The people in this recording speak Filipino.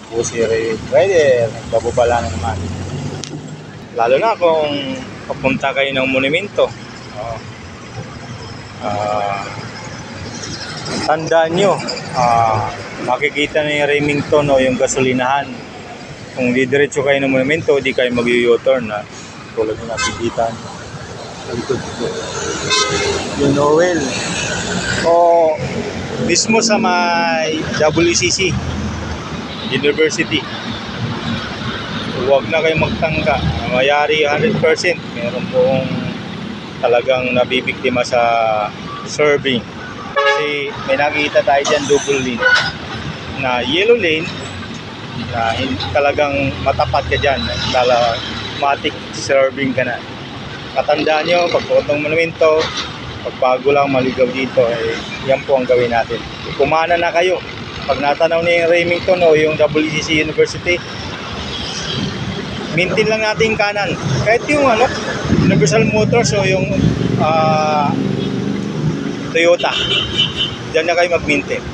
po si Rider, nagbababa na naman. Lalo na kung papunta kayo ng monumento. Tandaan nyo, makikita na yung Remington o yung gasolinahan. Kung didiretso kayo ng monumento, di kayo mag-u-turn. Tulad yung nakikita nyo. Yung Noel. O mismo sa may WCC University. Huwag na kayong magtangka. Mayari 100%. Meron pong talagang nabibiktima sa serving. Kasi may nakikita tayo dyan double lane na yellow lane na talagang matapat ka dyan. Matik serving ka na. Katandaan nyo, pagputong monumento, pagbago lang maligaw dito, yan po ang gawin natin. Kumana na kayo. Pag natanaw niyo yung Remington o yung WCC University, maintain lang natin yung kanan. Kahit yung Universal Motors o yung Toyota, dyan na kayo mag-maintain.